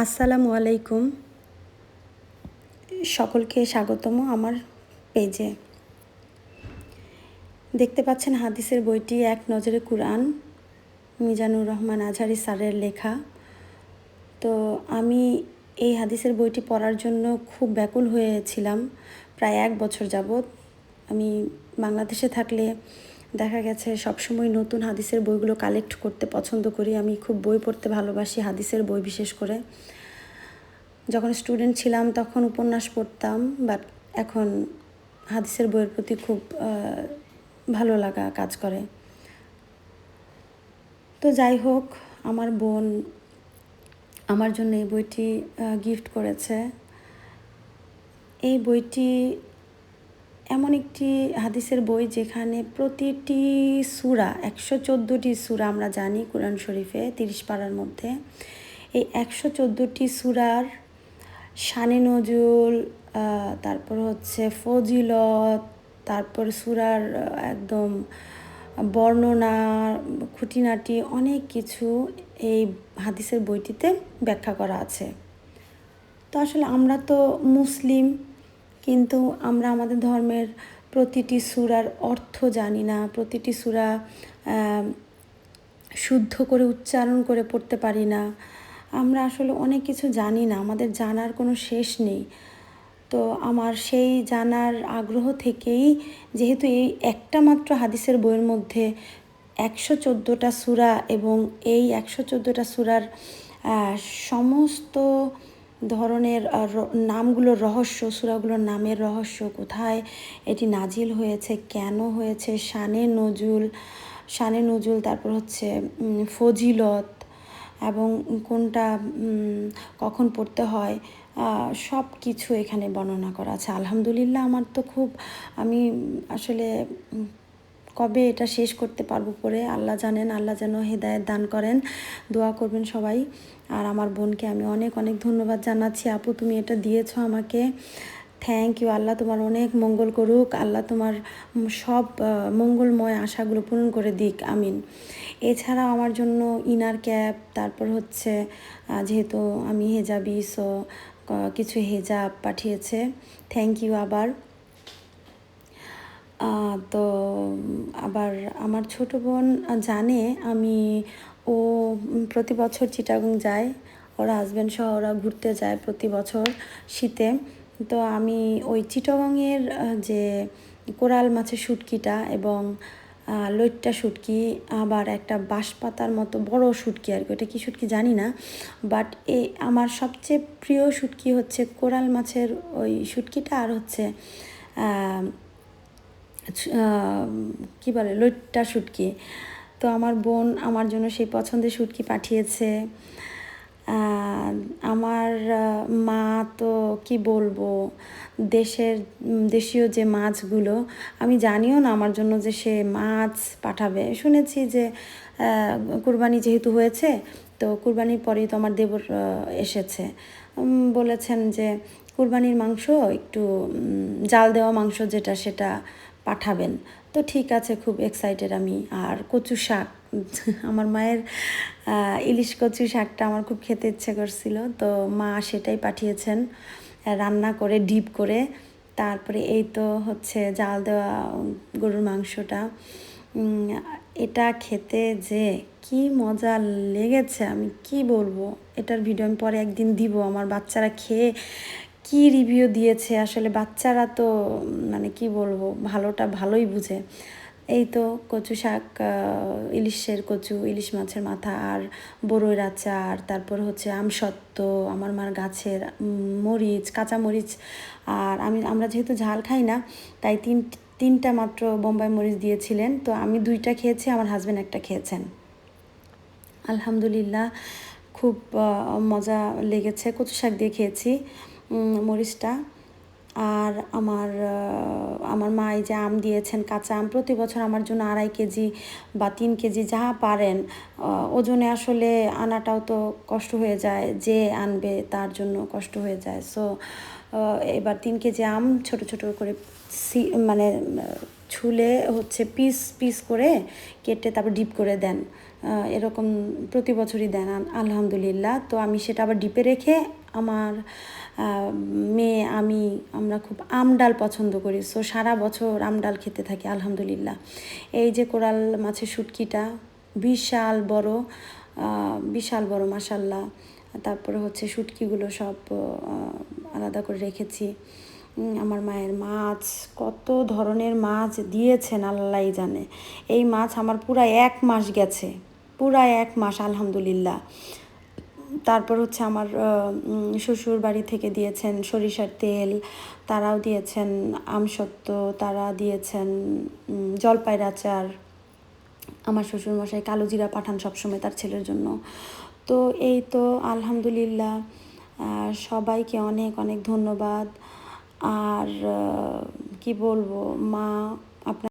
আসসালামু আলাইকুম, সকলকে স্বাগতম আমার পেজে। দেখতে পাচ্ছেন হাদিসের বইটি এক নজরে কুরআন, মিজানুর রহমান আজহারি স্যারের লেখা। তো আমি এই হাদিসের বইটি পড়ার জন্য খুব ব্যাকুল হয়েছিলাম প্রায় 1 বছর যাবৎ। আমি বাংলাদেশে থাকলে দেখা গেছে সবসময় নতুন হাদিসের বইগুলো কালেক্ট করতে পছন্দ করি। আমি খুব বই পড়তে ভালোবাসি, হাদিসের বই বিশেষ করে। যখন স্টুডেন্ট ছিলাম তখন উপন্যাস পড়তাম, বাট এখন হাদিসের বইয়ের প্রতি খুব ভালো লাগা কাজ করে। তো যাই হোক, আমার বোন আমার জন্য এই বইটি গিফট করেছে। এই বইটি এমন একটি হাদিসের বই যেখানে প্রতিটি সূরা, 114টি সূরা আমরা জানি কোরআন শরীফে 30 পারার মধ্যে। এই 114টি সূরার শানে নজুল, তারপর হচ্ছে ফজিলত, তারপর সূরার একদম বর্ণনা, খুঁটিনাটি অনেক কিছু এই হাদিসের বইটিতে ব্যাখ্যা করা আছে। তো আসলে আমরা তো মুসলিম, কিন্তু আমরা আমাদের ধর্মের প্রতিটি সূরার অর্থ জানি না, প্রতিটি সূরা শুদ্ধ করে উচ্চারণ করে পড়তে পারি না। আমরা আসলে অনেক কিছু জানি না, আমাদের জানার কোনো শেষ নেই। তো আমার সেই জানার আগ্রহ থেকেই, যেহেতু এই একটা মাত্র হাদিসের বইয়ের মধ্যে 114টা সূরা এবং এই 114টা সূরার সমস্ত ধরনের নামগুলোর রহস্য, সূরাগুলোর নামের রহস্য, কোথায় এটি নাজিল হয়েছে, কেন হয়েছে, শানে নজুল, তারপর হচ্ছে ফজিলত এবং কোনটা কখন পড়তে হয়, সব কিছু এখানে বর্ণনা করা আছে। আলহামদুলিল্লাহ, আমার তো আমি আসলে কবে এটা শেষ করতে পারবো পড়ে আল্লাহ জানেন। আল্লাহ যেন হেদায়েত দান করেন, দোয়া করবেন সবাই। আর আমার বোনকে আমি অনেক অনেক ধন্যবাদ জানাচ্ছি। আপু, তুমি এটা দিয়েছো আমাকে, থ্যাংক ইউ। আল্লাহ তোমার অনেক মঙ্গল করুক, আল্লাহ তোমার সব মঙ্গলময় আশাগুলো পূরণ করে দিক, আমিন। এছাড়াও আমার জন্য ইনার ক্যাপ, তারপর হচ্ছে যেহেতু আমি হেজাবি, সো কিছু হেজাব পাঠিয়েছে, থ্যাংক ইউ আবার। তো আবার আমার ছোটো বোন জানে ও প্রতি বছর চিটাগং যায়, ওর হাজব্যান্ড সহ ওরা ঘুরতে যায় প্রতি বছর শীতে। তো আমি ওই চিটাগংয়ের যে কোরাল মাছের শুটকিটা এবং লইট্টা শুটকি, আবার একটা বাঁশপাতার মতো বড় শুটকি, আর কি ওটা কী শুটকি জানি না, বাট আমার সবচেয়ে প্রিয় শুটকি হচ্ছে কোরাল মাছের ওই শুটকিটা, আর হচ্ছে কী বলে লইট্টা শুটকি। তো আমার বোন আমার জন্য সেই পছন্দের শুটকি পাঠিয়েছে। আমার মা তো কি বলবো, দেশীয় যে মাছগুলো, আমি জানিও না আমার জন্য যে সে মাছ পাঠাবে। শুনেছি যে কুরবানি যেহেতু হয়েছে, তো কুরবানির পরেই তো আমার দেবর এসেছে, বলেছেন যে কুরবানির মাংস একটু জাল দেওয়া মাংস যেটা, সেটা পাঠাবেন। তো ঠিক আছে, খুব এক্সাইটেড আমি। আর কচু শাক, আমার মায়ের ইলিশ কচু শাকটা আমার খুব খেতে ইচ্ছে করছিল, তো মা সেটাই পাঠিয়েছেন রান্না করে ডিপ করে। তারপরে এই তো হচ্ছে জাল দেওয়া গরুর মাংসটা, এটা খেতে যে কি মজা লেগেছে আমি কি বলবো। এটার ভিডিও আমি পরে একদিন দিব। আমার বাচ্চারা খেয়ে কি রিভিউ দিয়েছে, আসলে বাচ্চারা তো মানে কি বলবো, ভালোটা ভালোই বুঝে। এই তো কচু শাক, ইলিশের কচু, ইলিশ মাছের মাথা, আর বড়ইয়ের আচার, তারপর হচ্ছে আমসত্ত্ব, আমার মার গাছের মরিচ, কাঁচা মরিচ। আর আমরা যেহেতু ঝাল খাই না, তাই তিনটা মাত্র বোম্বাই মরিচ দিয়েছিলেন। তো আমি 2টা খেয়েছি, আমার হাজব্যান্ড একটা খেয়েছেন। আলহামদুলিল্লাহ, খুব মজা লেগেছে। কচু শাক দিয়ে খেয়েছি মরিচটা। আর আমার মা এই যে আম দিয়েছেন, কাঁচা আম। প্রতি বছর আমার জন্য 2.5 কেজি বা 3 কেজি যা পারেন, ওজনে আসলে আনাটাও তো কষ্ট হয়ে যায়, যে আনবে তার জন্য কষ্ট হয়ে যায়। সো এবার 3 কেজি আম ছোট ছোট করে মানে ছুলে হচ্ছে পিস পিস করে কেটে তারপর ডিপ করে দেন, এরকম প্রতি বছরই দেন আলহামদুলিল্লাহ। তো আমি সেটা আবার ডিপে রেখে আমার মেয়ে আমরা খুব আম ডাল পছন্দ করি, সো সারা বছর আম ডাল খেতে থাকি আলহামদুলিল্লাহ। এই যে কোরাল মাছের শুটকিটা বিশাল বড়, বিশাল বড় মাশাল্লাহ। তারপরে হচ্ছে শুটকিগুলো সব আলাদা করে রেখেছি। আমার মায়ের মাছ, কত ধরনের মাছ দিয়েছেন আল্লাহই জানে। এই মাছ আমার পুরা 1 মাস গেছে, পুরা 1 মাস আলহামদুলিল্লাহ। তারপর হচ্ছে আমার শ্বশুর বাড়ি থেকে দিয়েছেন সরিষার তেল, তারাও দিয়েছেন আমসত্ত্ব, তারা দিয়েছেন জলপাইয়ের আচার। আমার শ্বশুরমশাই কালো জিরা পাঠান সবসময় তার ছেলের জন্য। তো এই তো আলহামদুলিল্লাহ, সবাইকে অনেক অনেক ধন্যবাদ। আর কি বলবো, মা আপনার